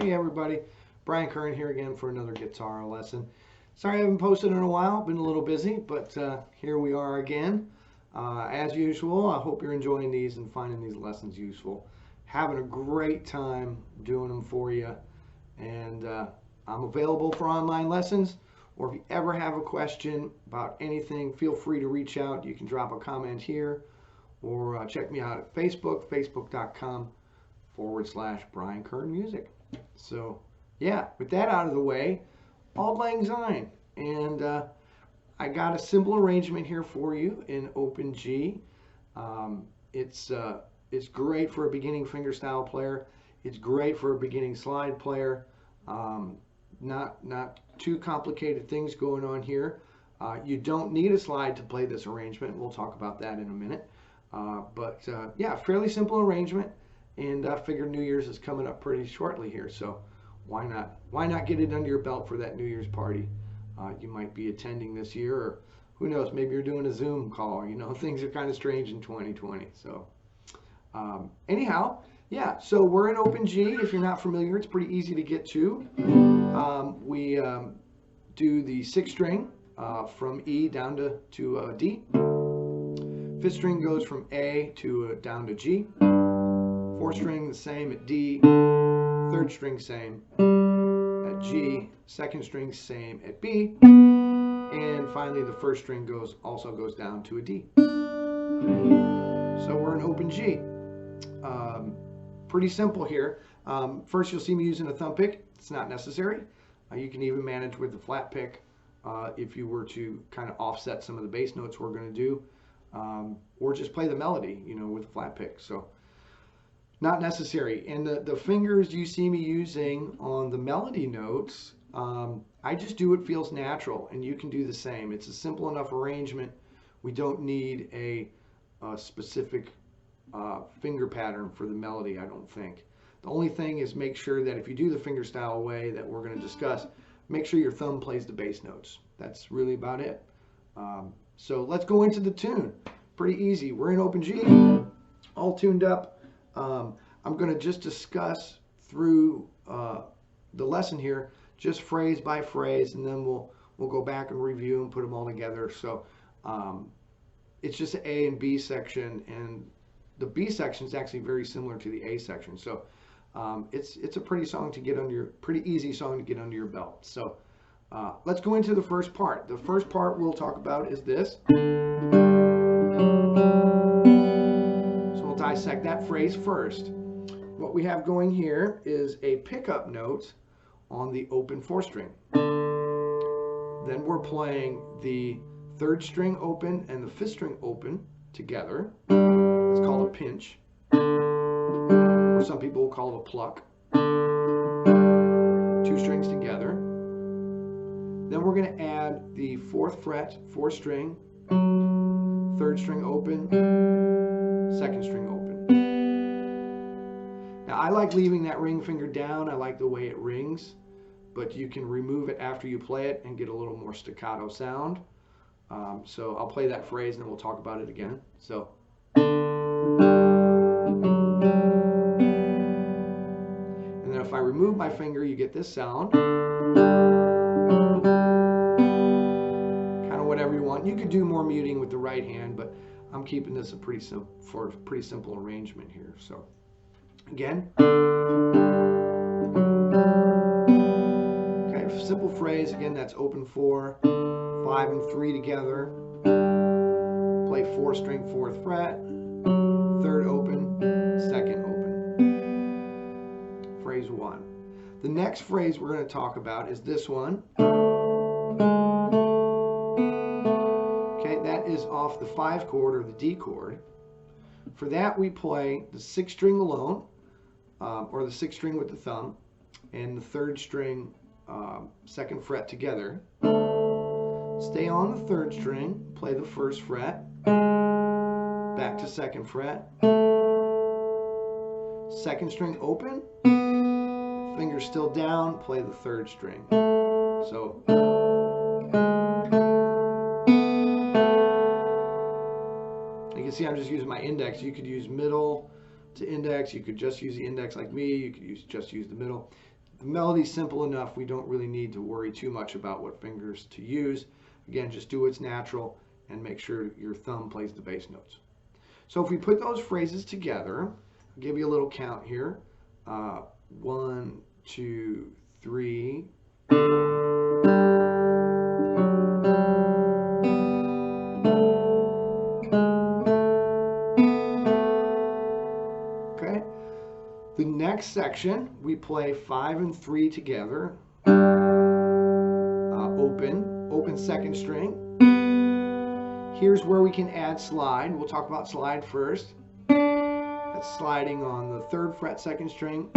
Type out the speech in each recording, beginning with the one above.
Hey everybody, Brian Curran here again for another guitar lesson. Sorry I haven't posted in a while, been a little busy, but here we are again. As usual, I hope you're enjoying these and finding these lessons useful. Having a great time doing them for you, and I'm available for online lessons, or if you ever have a question about anything, feel free to reach out. You can drop a comment here, or check me out at Facebook, facebook.com/Brian Curran Music. So yeah, with that out of the way, Auld Syne, and I got a simple arrangement here for you in open G. It's great for a beginning fingerstyle player. It's great for a beginning slide player. Not too complicated things going on here. You don't need a slide to play this arrangement. We'll talk about that in a minute. But yeah, fairly simple arrangement, and I figured New Year's is coming up pretty shortly here, so why not get it under your belt for that New Year's party you might be attending this year, or who knows, maybe you're doing a Zoom call. You know, things are kind of strange in 2020. So anyhow, yeah, so we're in open G. If you're not familiar, it's pretty easy to get to. We do the 6th string from E down to D. 5th string goes from A to down to G. 4th string the same at D. 3rd string same at G. 2nd string same at B. And finally the 1st string also goes down to a D. So we're in open G. Pretty simple here. First you'll see me using a thumb pick. It's not necessary. You can even manage with the flat pick if you were to kind of offset some of the bass notes we're going to do. Or just play the melody, you know, with a flat pick. So not necessary. And the fingers you see me using on the melody notes, I just do what feels natural, and you can do the same. It's a simple enough arrangement. We don't need a specific finger pattern for the melody, I don't think. The only thing is make sure that if you do the fingerstyle way that we're going to discuss, make sure your thumb plays the bass notes. That's really about it. So let's go into the tune. Pretty easy. We're in open G, all tuned up. I'm going to just discuss through the lesson here, just phrase by phrase, and then we'll go back and review and put them all together. So it's just an A and B section, and the B section is actually very similar to the A section. So it's a pretty easy song to get under your belt. So let's go into the first part. The first part we'll talk about is this. So we'll dissect that phrase first. What we have going here is a pickup note on the open 4th string. Then we're playing the 3rd string open and the 5th string open together. It's called a pinch, or some people will call it a pluck. 2 strings together. Then we're going to add the 4th fret, 4th string, 3rd string open, 2nd string open. Now I like leaving that ring finger down. I like the way it rings, but you can remove it after you play it and get a little more staccato sound. So I'll play that phrase and then we'll talk about it again. So and then if I remove my finger, you get this sound. Whatever you want. You could do more muting with the right hand, but I'm keeping this a pretty simple arrangement here. So again, okay, simple phrase. Again, that's open 4, 5 and 3 together. Play 4th string, 4th fret, 3rd open, 2nd open. Phrase 1. The next phrase we're going to talk about is this one. Is off the 5 chord or the D chord. For that we play the 6th string alone, or the 6th string with the thumb, and the 3rd string 2nd fret together. Stay on the 3rd string, play the 1st fret, back to 2nd fret, 2nd string open, fingers still down, play the 3rd string. So you can see I'm just using my index. You could use middle to index. You could just use the index like me. You could just use the middle. The melody's simple enough, we don't really need to worry too much about what fingers to use. Again, just do what's natural and make sure your thumb plays the bass notes. So if we put those phrases together, I'll give you a little count here. 1, 2, 3. Okay. The next section, we play 5 and 3 together. Open second string. Here's where we can add slide. We'll talk about slide first. That's sliding on the 3rd fret 2nd string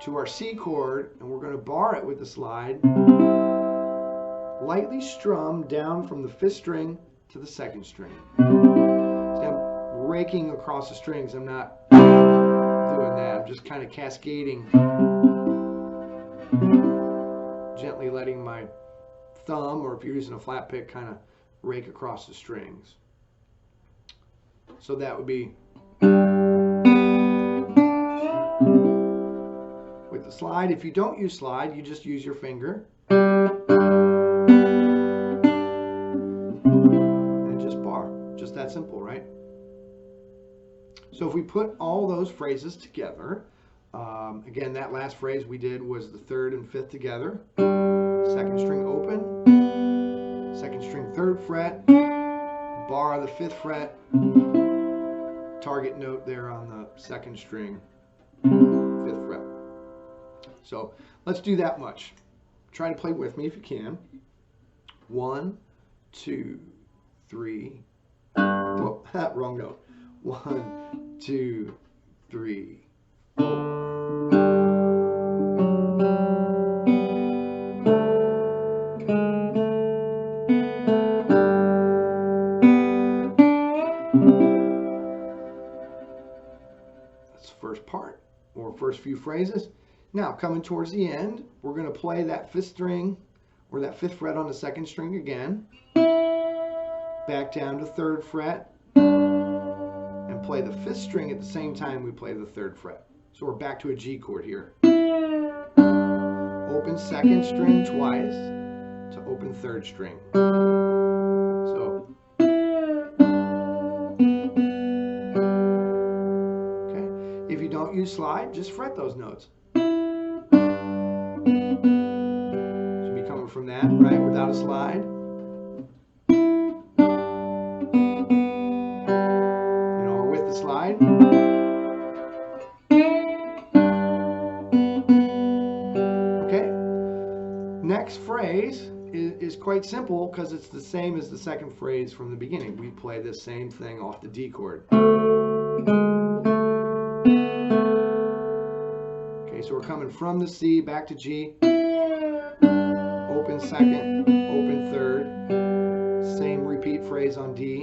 to our C chord, and we're going to bar it with the slide. Lightly strum down from the 5th string to the 2nd string. So I'm raking across the strings. I'm not doing that. I'm just kind of cascading, gently letting my thumb, or if you're using a flat pick, kind of rake across the strings. So that would be with the slide. If you don't use slide, you just use your finger and just bar. Just that simple, right? So if we put all those phrases together, again, that last phrase we did was the 3rd and 5th together. 2nd string open, 2nd string 3rd fret, bar the 5th fret, target note there on the 2nd string 5th fret. So let's do that much. Try to play with me if you can. 1, 2, 3. Oh, wrong note. 1, 2, 3, 4. First part, or first few phrases. Now coming towards the end, we're going to play that 5th string or that 5th fret on the 2nd string again, back down to 3rd fret, and play the 5th string at the same time we play the 3rd fret. So we're back to a G chord here. Open 2nd string twice to open 3rd string. So if you don't use slide, just fret those notes. Should be coming from that, right? Without a slide. You know, or with the slide. Okay. Next phrase is quite simple because it's the same as the 2nd phrase from the beginning. We play the same thing off the D chord. So we're coming from the C back to G, open 2nd, open 3rd, same repeat phrase on D.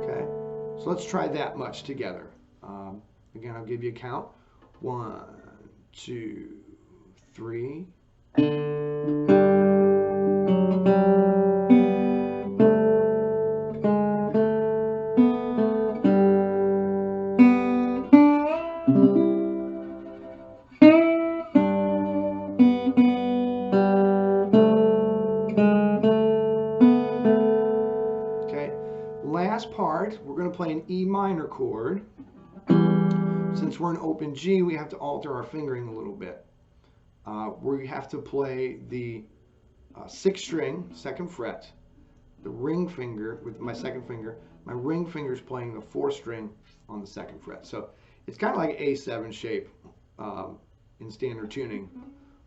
Okay, so let's try that much together. Again, I'll give you a count. 1, 2, 3. Last part, we're going to play an E minor chord. Since we're in open G, we have to alter our fingering a little bit. We have to play the 6th string, 2nd fret, the ring finger with my 2nd finger. My ring finger is playing the 4th string on the 2nd fret. So it's kind of like A7 shape in standard tuning,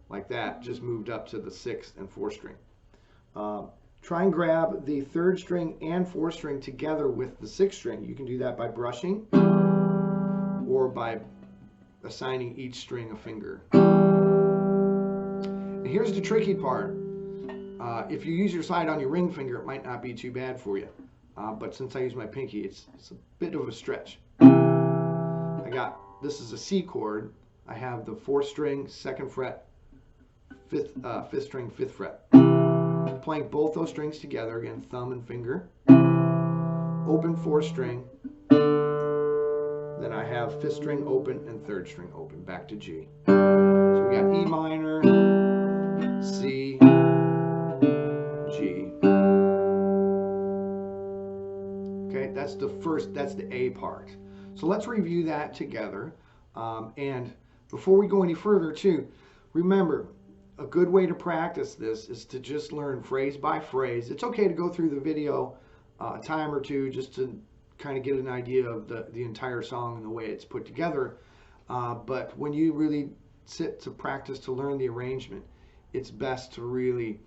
like that, just moved up to the 6th and 4th string. Try and grab the 3rd string and 4th string together with the 6th string. You can do that by brushing or by assigning each string a finger. And here's the tricky part. If you use your slide on your ring finger, it might not be too bad for you. But since I use my pinky, it's a bit of a stretch. This is a C chord. I have the 4th string, 2nd fret, 5th string, 5th fret. Playing both those strings together, again, thumb and finger. Open 4th string. Then I have fifth string open and third string open. Back to G. So we got E minor, C, G. Okay, that's the A part. So let's review that together. And before we go any further too, remember, a good way to practice this is to just learn phrase by phrase. It's okay to go through the video a time or two just to kind of get an idea of the entire song and the way it's put together. But when you really sit to practice to learn the arrangement, it's best to really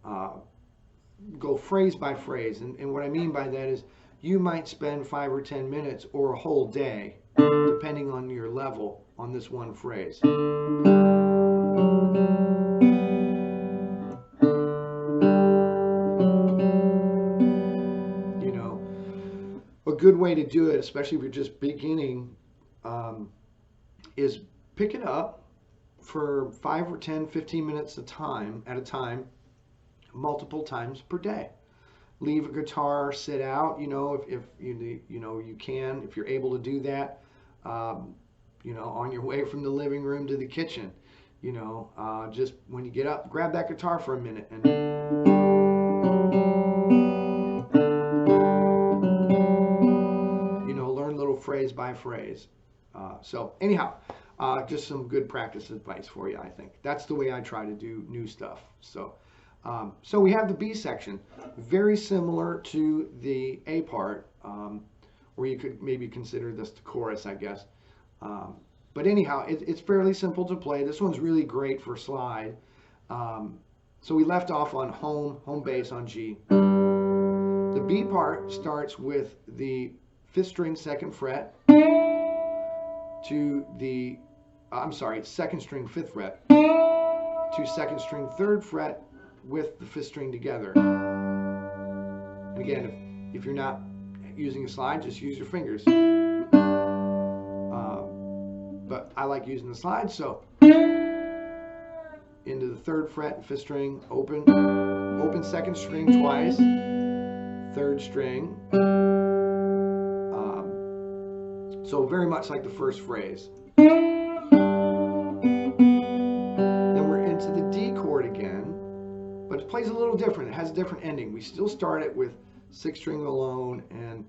go phrase by phrase. And what I mean by that is you might spend 5 or 10 minutes or a whole day, depending on your level, on this one phrase. You know, a good way to do it, especially if you're just beginning, is pick it up for 5 or 10, 15 minutes at a time, multiple times per day. Leave a guitar sit out, if you can, if you're able to do that, on your way from the living room to the kitchen, just when you get up, grab that guitar for a minute and learn little phrase by phrase. So anyhow, just some good practice advice for you, I think. That's the way I try to do new stuff. So we have the B section, very similar to the A part, or you could maybe consider this the chorus, I guess. But anyhow, it's fairly simple to play. This one's really great for slide. So we left off on home bass on G. The B part starts with the 5th string 2nd fret to the, 2nd string 5th fret to 2nd string 3rd fret with the 5th string together. And again, if you're not using a slide, just use your fingers. But I like using the slide, so into the 3rd fret and 5th string, open 2nd string twice, 3rd string. So very much like the first phrase. Then we're into the D chord again, but it plays a little different. It has a different ending. We still start it with 6th string alone and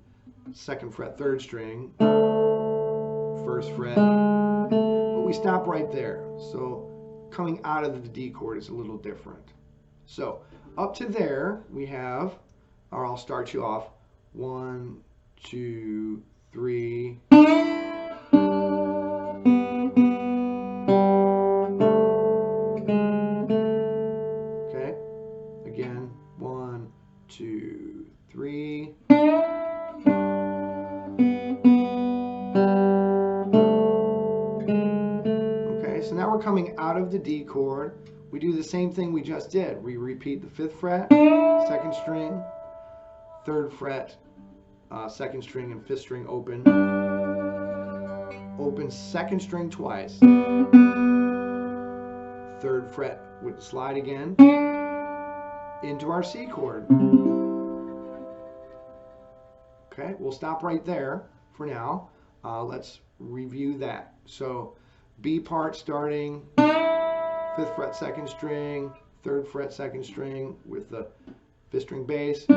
2nd fret 3rd string, 1st fret, but we stop right there. So coming out of the D chord is a little different. So up to there we have, or I'll start you off, 1, 2, 3. Okay, again, 1, 2, 3. Okay, so now we're coming out of the D chord. We do the same thing we just did. We repeat the 5th fret, 2nd string, 3rd fret, 2nd string and 5th string open. Open 2nd string twice. 3rd fret with the slide again into our C chord. Okay, we'll stop right there for now. Let's review that. So B part starting 5th fret 2nd string, 3rd fret 2nd string with the 5th string bass.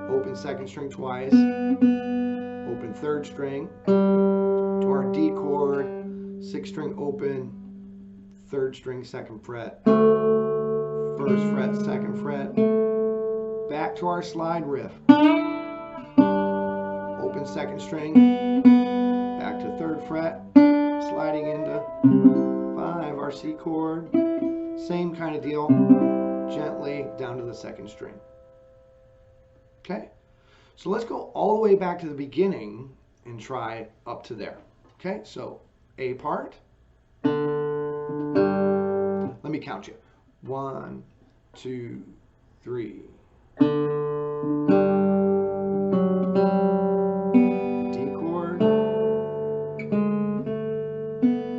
Open 2nd string twice, open 3rd string to our D chord, 6th string open, 3rd string 2nd fret, 1st fret 2nd fret, back to our slide riff, open 2nd string, back to 3rd fret, sliding into 5, our C chord, same kind of deal, gently down to the 2nd string. Okay, so let's go all the way back to the beginning and try up to there. Okay, so A part. Let me count you. 1, 2, 3. D chord.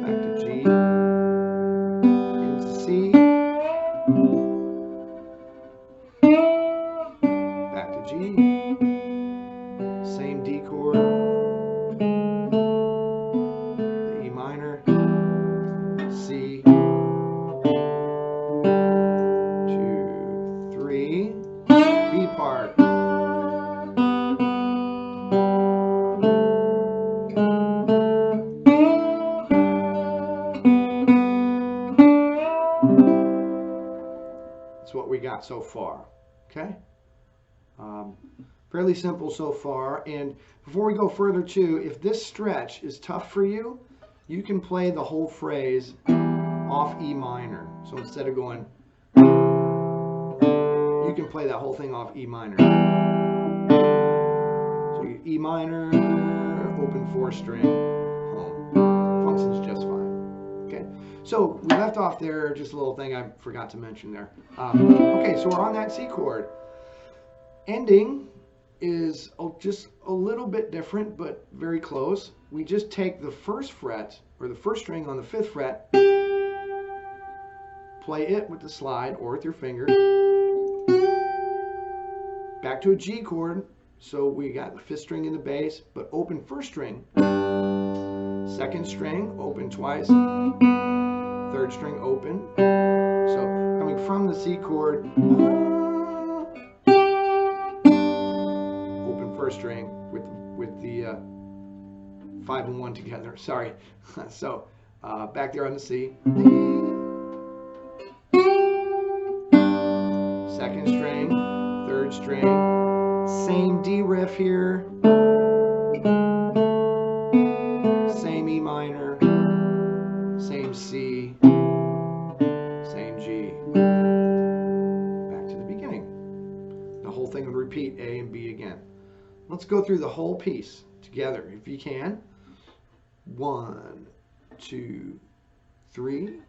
Back to G. Into C. Back to G, same D chord, got so far. Okay, fairly simple so far. And before we go further too, if this stretch is tough for you, you can play the whole phrase off E minor. So instead of going, you can play that whole thing off E minor. So you E minor, open 4-string, home. Functions just fine. Okay, so we left off there, just a little thing I forgot to mention there. Okay, so we're on that C chord. Ending is just a little bit different, but very close. We just take the first fret, or the first string on the 5th fret, play it with the slide or with your finger, back to a G chord. So we got the 5th string in the bass, but open 1st string, 2nd string, open twice, 3rd string, open. So coming from the C chord, open 1st string with the 5 and 1 together. Sorry. So back there on the C. 2nd string, 3rd string, same D riff here, same E minor, same C, same G. Back to the beginning. The whole thing would repeat A and B again. Let's go through the whole piece together if you can. 1, 2, 3.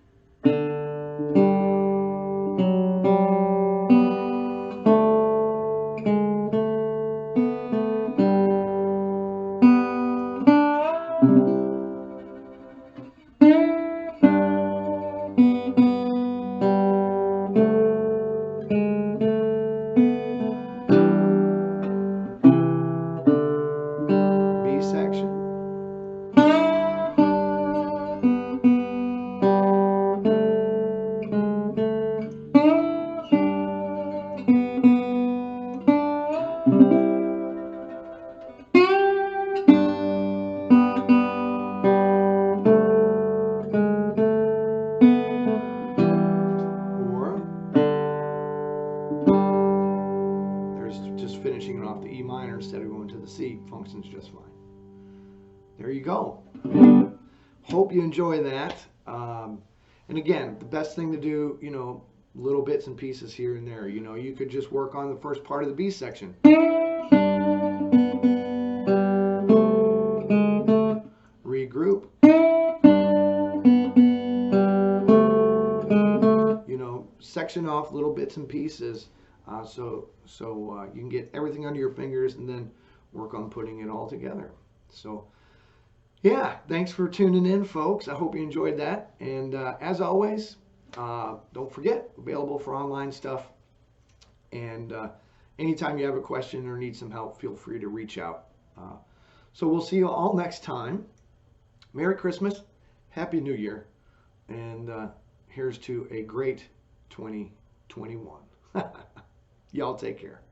Finishing it off the E minor instead of going to the C functions just fine. There you go. Hope you enjoy that. And again, the best thing to do, you know, little bits and pieces here and there. You know, you could just work on the first part of the B section. Regroup. You know, section off little bits and pieces. So you can get everything under your fingers and then work on putting it all together. So yeah, thanks for tuning in, folks. I hope you enjoyed that. And as always, don't forget, available for online stuff. And anytime you have a question or need some help, feel free to reach out. So we'll see you all next time. Merry Christmas, Happy New Year, and here's to a great 2021. Y'all take care.